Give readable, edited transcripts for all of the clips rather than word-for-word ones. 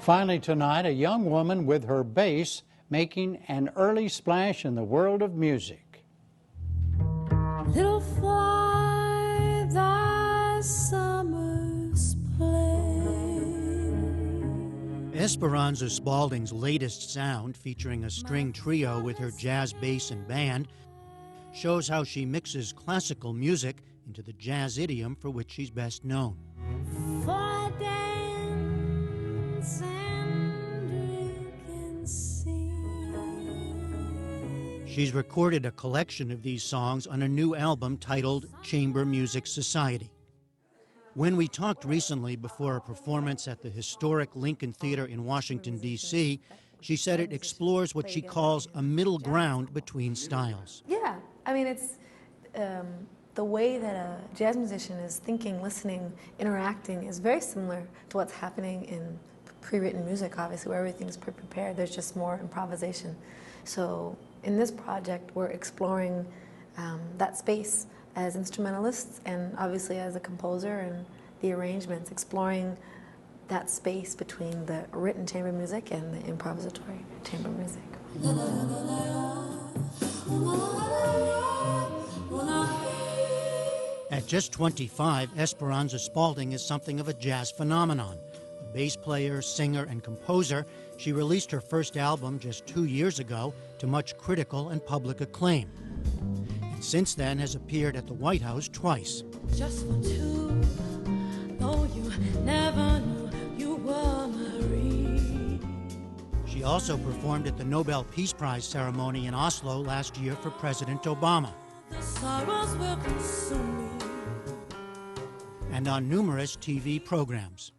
Finally tonight, a young woman with her bass making an early splash in the world of music. Little fly thy summer's play. Esperanza Spalding's latest sound, featuring a string trio with her jazz bass and band, shows how she mixes classical music into the jazz idiom for which she's best known. For dance and drink and sing. She's recorded a collection of these songs on a new album titled Chamber Music Society. When we talked recently before a performance at the historic Lincoln Theater in Washington, D.C., she said it explores what she calls a middle ground between styles. Yeah, I mean, it's the way that a jazz musician is thinking, listening, interacting is very similar to what's happening in pre-written music, obviously, where everything's pre-prepared. There's just more improvisation. So in this project, we're exploring that space as instrumentalists and obviously as a composer and the arrangements, exploring that space between the written chamber music and the improvisatory chamber music. At just 25, Esperanza Spalding is something of a jazz phenomenon. A bass player, singer, and composer, she released her first album just 2 years ago to much critical and public acclaim. And since then has appeared at the White House twice. Just for two, though you never knew you were Marie. She also performed at the Nobel Peace Prize ceremony in Oslo last year for President Obama. The sorrows will consume me. And on numerous TV programs.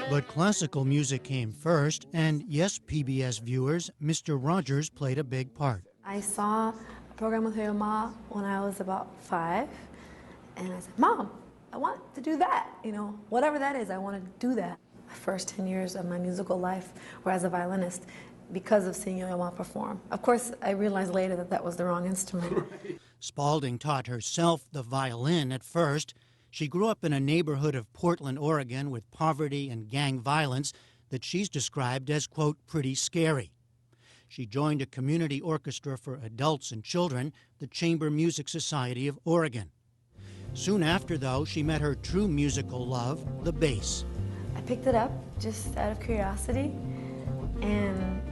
But classical music came first, and yes, PBS viewers, Mr. Rogers played a big part. I saw a program with your mom when I was about 5, and I said, Mom, I want to do that, you know, whatever that is, I want to do that. The first 10 years of my musical life were as a violinist because of seeing your mom perform. Of course, I realized later that that was the wrong instrument. Spalding taught herself the violin at first. She grew up in a neighborhood of Portland, Oregon, with poverty and gang violence that she's described as, quote, pretty scary. She joined a community orchestra for adults and children, the Chamber Music Society of Oregon. Soon after, though, she met her true musical love, the bass. I picked it up just out of curiosity and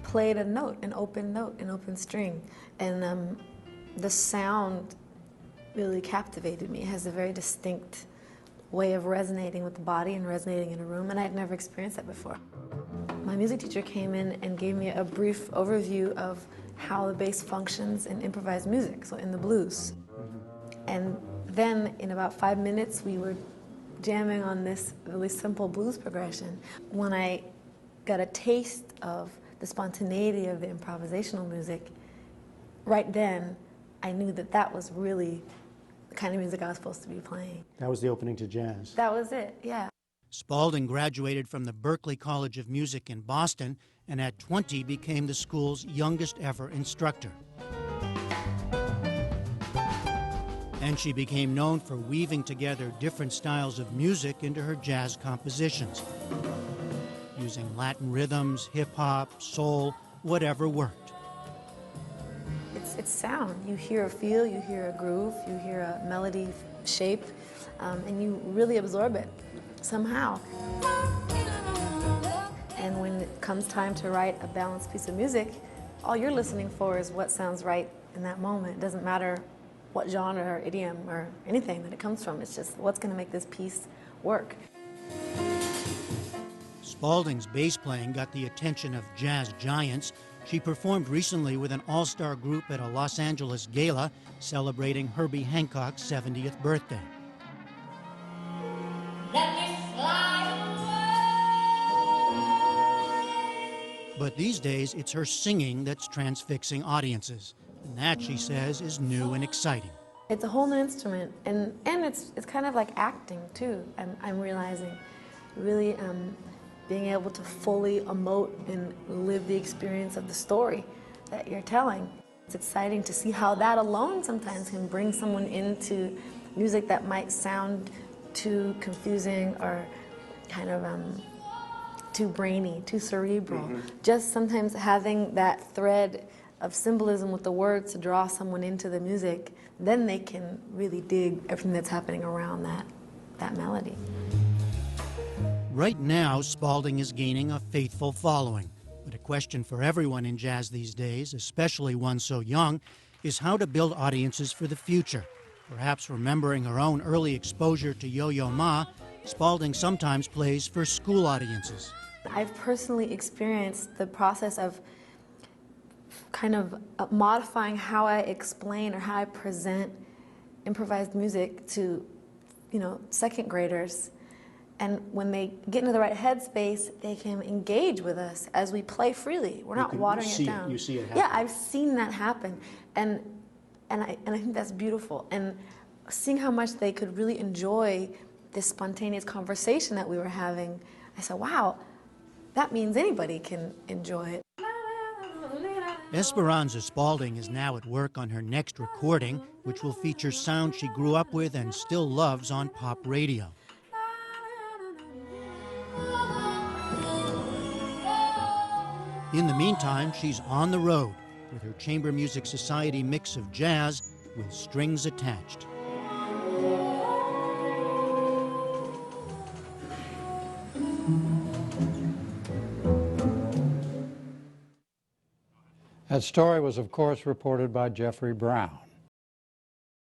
played a note, an open string. And the sound really captivated me. It has a very distinct way of resonating with the body and resonating in a room, and I'd never experienced that before. My music teacher came in and gave me a brief overview of how the bass functions in improvised music, so in the blues. And then in about 5 minutes, we were jamming on this really simple blues progression. When I got a taste of the spontaneity of the improvisational music, right then, I knew that that was really the kind of music I was supposed to be playing. That was the opening to jazz. That was it, yeah. Spalding graduated from the Berklee College of Music in Boston and at 20 became the school's youngest ever instructor. And she became known for weaving together different styles of music into her jazz compositions, using Latin rhythms, hip-hop, soul, whatever worked. It's sound. You hear a feel, you hear a groove, you hear a melody shape, and you really absorb it somehow. And when it comes time to write a balanced piece of music, all you're listening for is what sounds right in that moment. It doesn't matter what genre or idiom or anything that it comes from. It's just what's going to make this piece work. Spalding's bass playing got the attention of jazz giants. She performed recently with an all-star group at a Los Angeles gala celebrating Herbie Hancock's 70th birthday. Let me fly away. But these days, it's her singing that's transfixing audiences. And that, she says, is new and exciting. It's a whole new instrument, and it's kind of like acting, too, I'm realizing. Really being able to fully emote and live the experience of the story that you're telling. It's exciting to see how that alone sometimes can bring someone into music that might sound too confusing or kind of too brainy, too cerebral. Just sometimes having that thread of symbolism with the words to draw someone into the music, then they can really dig everything that's happening around that melody. Right now, Spalding is gaining a faithful following. But a question for everyone in jazz these days, especially one so young, is how to build audiences for the future. Perhaps remembering her own early exposure to Yo-Yo Ma, Spalding sometimes plays for school audiences. I've personally experienced the process of kind of modifying how I explain or how I present improvised music to, second graders. And when they get into the right headspace, they can engage with us as we play freely. We're not watering it down. You see it happen. Yeah, I've seen that happen. And I think that's beautiful. And seeing how much they could really enjoy this spontaneous conversation that we were having, I said, wow, that means anybody can enjoy it. Esperanza Spalding is now at work on her next recording, which will feature sound she grew up with and still loves on pop radio. In the meantime, she's on the road with her Chamber Music Society mix of jazz with strings attached. That story was, of course, reported by Jeffrey Brown.